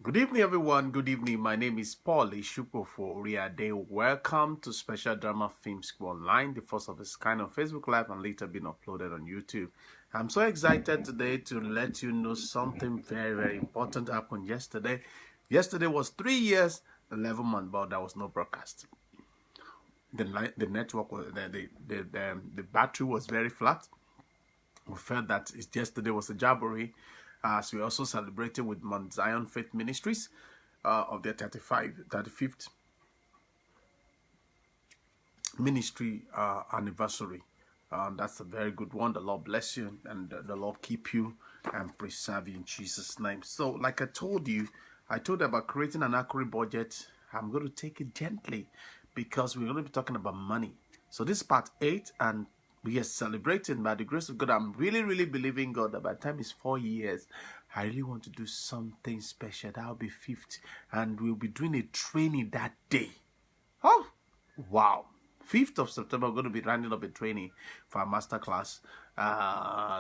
Good evening, everyone. Good evening. My name is Paul-Esupofo. Welcome to Special Drama Film School Online, the first of its kind on Facebook Live and later being uploaded on YouTube. I'm so excited today to let you know something very, very important happened yesterday. Yesterday was 3 years, 11 months, but there was no broadcast. The network was the battery was very flat. We felt that yesterday was a jamboree, as we also celebrated with Mount Zion Faith Ministries of their 35th ministry anniversary. That's a very good one. The Lord bless you and the Lord keep you and preserve you in Jesus' name. So, like I told you about creating an accurate budget. I'm going to take it gently because we're going to be talking about money. So this is part 8, and we are celebrating by the grace of God. I'm really believing God that by the time it's 4 years, I really want to do something special. That'll be 5th, and we'll be doing a training that day. Oh, wow. 5th of September, we're going to be rounding up a training for our masterclass.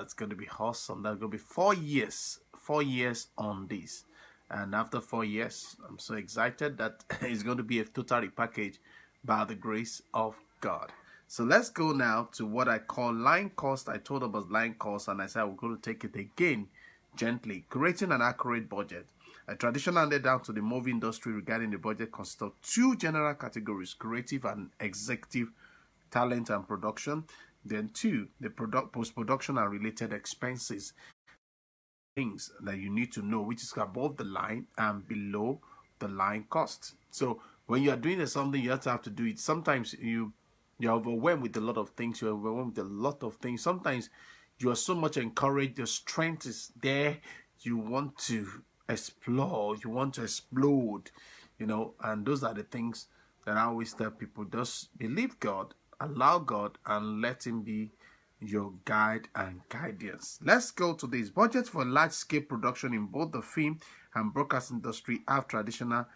It's going to be awesome. That's going to be 4 years. 4 years on this. And after 4 years, I'm so excited that it's going to be a total package by the grace of God. So let's go now to what I call line cost. I told about line cost, and I said we're going to take it again gently. Creating an accurate budget. A traditional layout to the movie industry regarding the budget consists of 2 general categories: creative and executive talent and production. Then 2, the post-production and related expenses. Things that you need to know, which is above the line and below the line cost. So when you are doing something, you have to do it. Sometimes you're overwhelmed with a lot of things. You're overwhelmed with a lot of things. Sometimes you are so much encouraged. Your strength is there. You want to explore. You want to explode. And those are the things that I always tell people. Just believe God, allow God, and let Him be your guide and guidance. Let's go to this. Budget for large-scale production in both the film and broadcast industry have traditional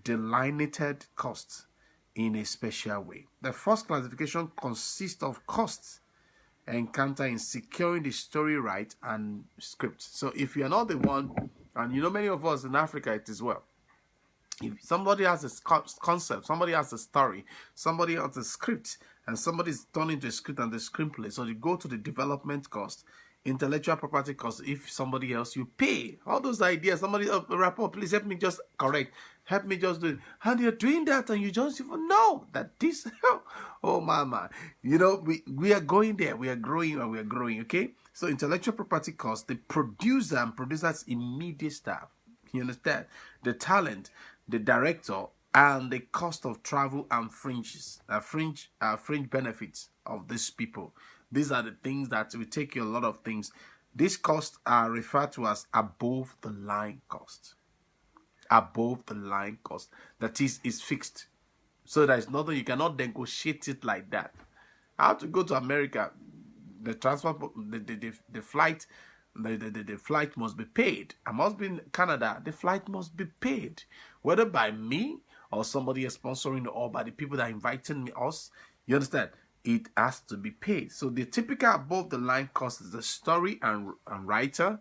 delineated costs in a special way. The first classification consists of costs encountered in securing the story right and script. So if you're not the one, and many of us in Africa it is well, if somebody has a concept, somebody has a story, somebody has a script, and somebody's turning to a script and the screenplay, so you go to the development cost, intellectual property cost. If somebody else, you pay all those ideas. Somebody wrap up, please help me just correct, help me just do it, and you're doing that, and you just even know that this oh man, we are going there, we are growing, and we are growing. Okay, so intellectual property cost, the producer and producer's immediate staff, you understand, the talent, the director, and the cost of travel and fringe benefits of these people. These are the things that will take you a lot of things. These costs are referred to as above the line cost. Above the line cost. That is fixed. So there is nothing, you cannot negotiate it like that. I have to go to America. The transport, the flight, the flight must be paid. I must be in Canada. The flight must be paid, whether by me or somebody is sponsoring, or by the people that are inviting us. You understand? It has to be paid. So the typical above the line cost is the story and writer.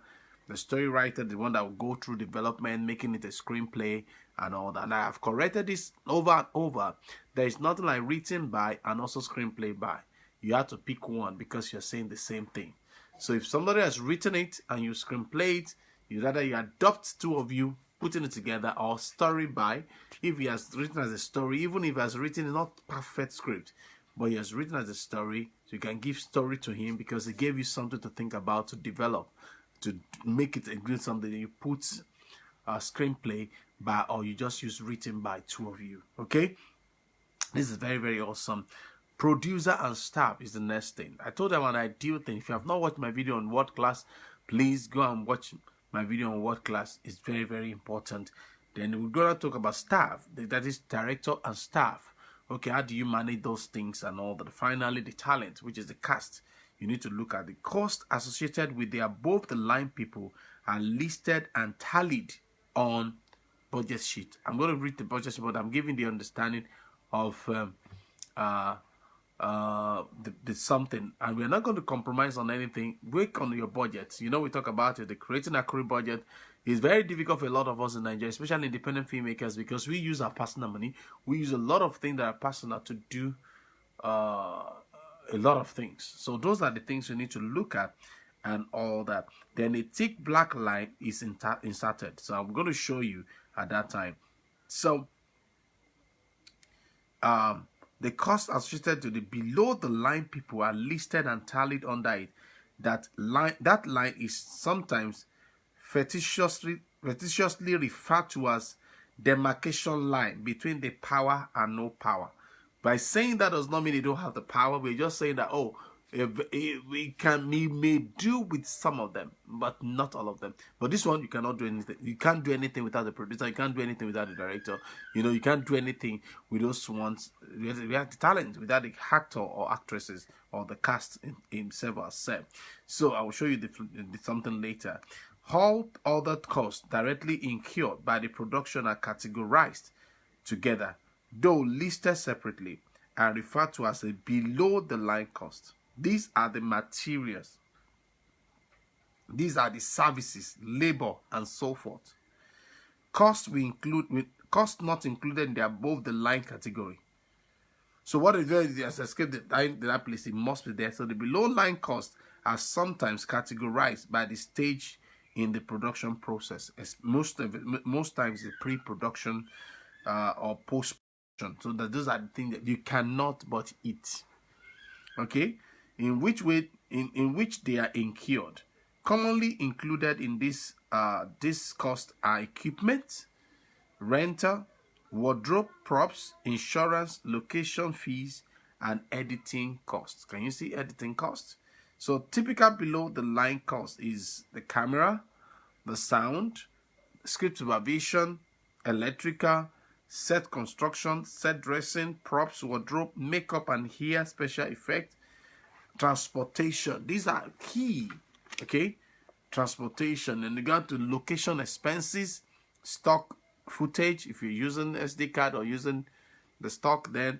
The story writer, the one that will go through development, making it a screenplay and all that. And I have corrected this over and over. There is nothing like written by and also screenplay by. You have to pick one because you're saying the same thing. So if somebody has written it and you screenplay it, you adopt 2 of you putting it together, or story by. If he has written as a story, even if he has written not perfect script, but he has written as a story, so you can give story to him because he gave you something to think about, to develop, to make it a good something. You put a screenplay by, or you just use written by 2 of you. Okay, this is very, very awesome. Producer and staff is the next thing. I told them an ideal thing. If you have not watched my video on Word Class, please go and watch my video on Word Class. It's very, very important. Then we're going to talk about staff. That is director and staff. Okay, how do you manage those things and all that? Finally, the talent, which is the cast. You need to look at the cost associated with the above the line people are listed and tallied on budget sheet. I'm going to read the budget sheet, but I'm giving the understanding of the something, and we're not going to compromise on anything. Work on your budget. We talk about it. The creating accurate budget It's very difficult for a lot of us in Nigeria, especially independent filmmakers, because we use our personal money. We use a lot of things that are personal to do a lot of things. So those are the things we need to look at and all that. Then a thick black line is inserted. So I'm going to show you at that time. So the cost associated to the below the line people are listed and tallied under it. That line is sometimes facetiously referred to as demarcation line between the power and no power. By saying that does not mean they don't have the power. We're just saying that, oh, we may do with some of them, but not all of them. But this one, you cannot do anything. You can't do anything without the producer. You can't do anything without the director. You know, you can't do anything with those ones. We have the talent without the actor or actresses or the cast himself or herself. So I will show you something later. All other costs directly incurred by the production are categorized together, though listed separately, and referred to as a below-the-line cost. These are the materials. These are the services, labor, and so forth. Costs not included in the above-the-line category. So what is there is escape that place? It must be there. So the below-line costs are sometimes categorized by the stage in the production process. Most times the pre-production or post-production. So that those are the things that you cannot but eat. Okay, in which they are incurred. Commonly included in this cost are equipment, rental, wardrobe, props, insurance, location fees, and editing costs. Can you see editing costs? So typical below the line cost is the camera, the sound, script supervision, electrical, set construction, set dressing, props, wardrobe, makeup and hair, special effect, transportation. These are key. Okay, transportation. In regard to location expenses, stock footage, if you're using SD card or using the stock, then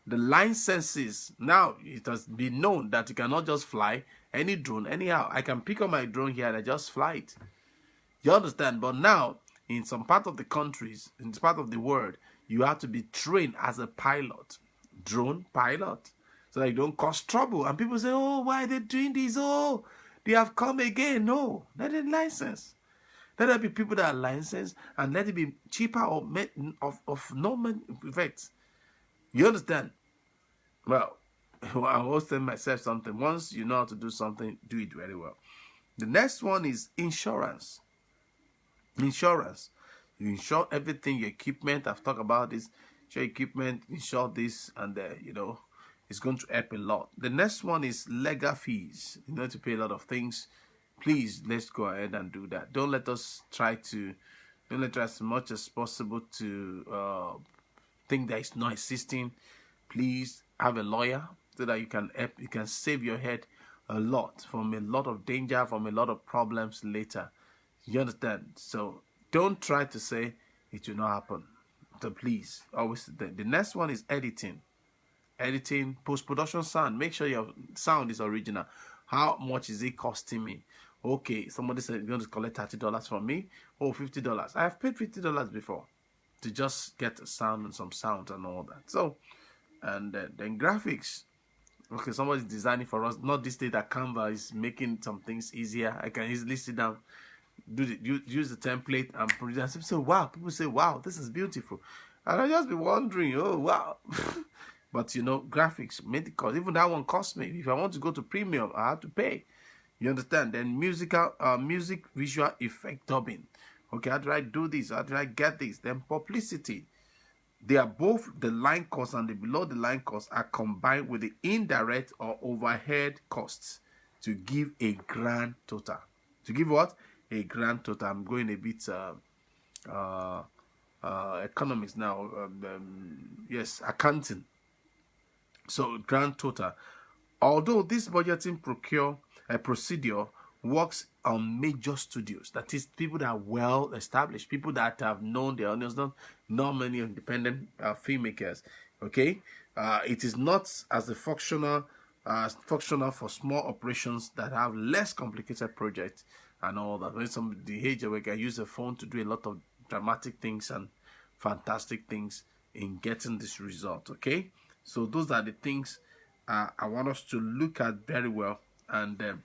the licenses. Now it has been known that you cannot just fly any drone anyhow. I can pick up my drone here and I just fly it. You understand? But now in some part of the countries, in some part of the world, you have to be trained as a pilot, drone pilot, so that you don't cause trouble. And people say, oh, why are they doing this? Oh, they have come again. No, let it license. Let there be people that are licensed, and let it be cheaper or of no effect. You understand? Well, I always tell myself something. Once you know how to do something, do it very well. The next one is insurance. Insurance. You insure everything, your equipment. I've talked about this. Insure equipment, insure this, and you know, it's going to help a lot. The next one is legal fees. You need to pay a lot of things. Please, let's go ahead and do that. Don't let us as much as possible to think that it's not existing. Please have a lawyer so that you can save your head a lot from a lot of danger, from a lot of problems later. You understand? So don't try to say it will not happen. So please, always. The next one is editing. Editing, post-production sound. Make sure your sound is original. How much is it costing me? Okay, somebody said you're going to collect $30 from me. Oh, $50. I have paid $50 before to just get a sound and some sound and all that. So, and then graphics. Okay, somebody's designing for us. Not this day that Canva is making some things easier. I can easily sit down, use the template and produce. So wow, people say, wow, this is beautiful. And I just be wondering, oh wow. But you know, graphics, medical, even that one cost me. If I want to go to premium, I have to pay. You understand? Then music visual effect dubbing. Okay, how do I do this? How do I get this? Then publicity. They are both the line costs and the below the line costs are combined with the indirect or overhead costs to give a grand total. To give what? A grand total. I'm going a bit economics now. Yes, accounting. So grand total. Although this budgeting procedure works on major studios, that is, people that are well established, people that have known their audience, not many independent filmmakers. Okay, it is not as a functional for small operations that have less complicated projects and all that. When some the age where we can use the phone to do a lot of dramatic things and fantastic things in getting this result. Okay, so those are the things I want us to look at very well. And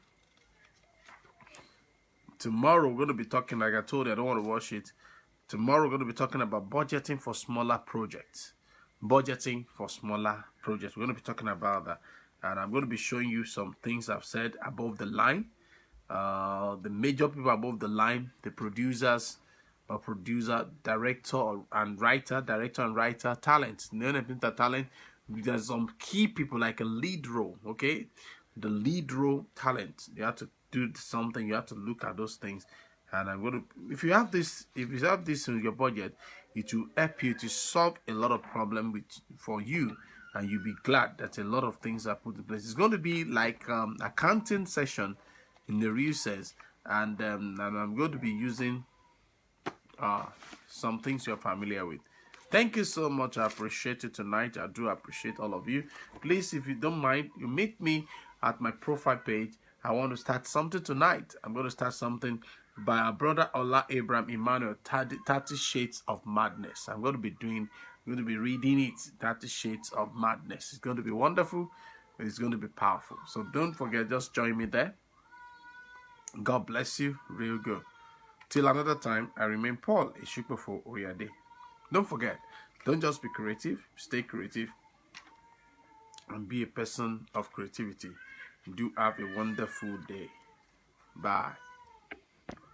tomorrow we're going to be talking, like I told you, I don't want to rush it. Tomorrow we're going to be talking about budgeting for smaller projects. Budgeting for smaller projects. We're going to be talking about that. And I'm going to be showing you some things I've said above the line. The major people above the line, the producers, producer, director and writer, talent. Talent. There's some key people like a lead role, okay? The lead role talent. You have to do something, you have to look at those things. And I'm going to, if you have this in your budget, it will help you to solve a lot of problems for you, and you'll be glad that a lot of things are put in place. It's going to be like accounting session in the real sense, and I'm going to be using some things you're familiar with. Thank you so much. I appreciate you tonight. I do appreciate all of you. Please, if you don't mind, you meet me at my profile page. I want to start something tonight. I'm going to start something by our brother Ola Abraham Emmanuel, 30 Shades of Madness. I'm going to be reading it, 30 Shades of Madness. It's going to be wonderful. It's going to be powerful. So don't forget, just join me there. God bless you. Real good. Till another time, I remain Paul-Esupofo Oyade. Don't forget, don't just be creative, stay creative, and be a person of creativity. Do have a wonderful day. Bye.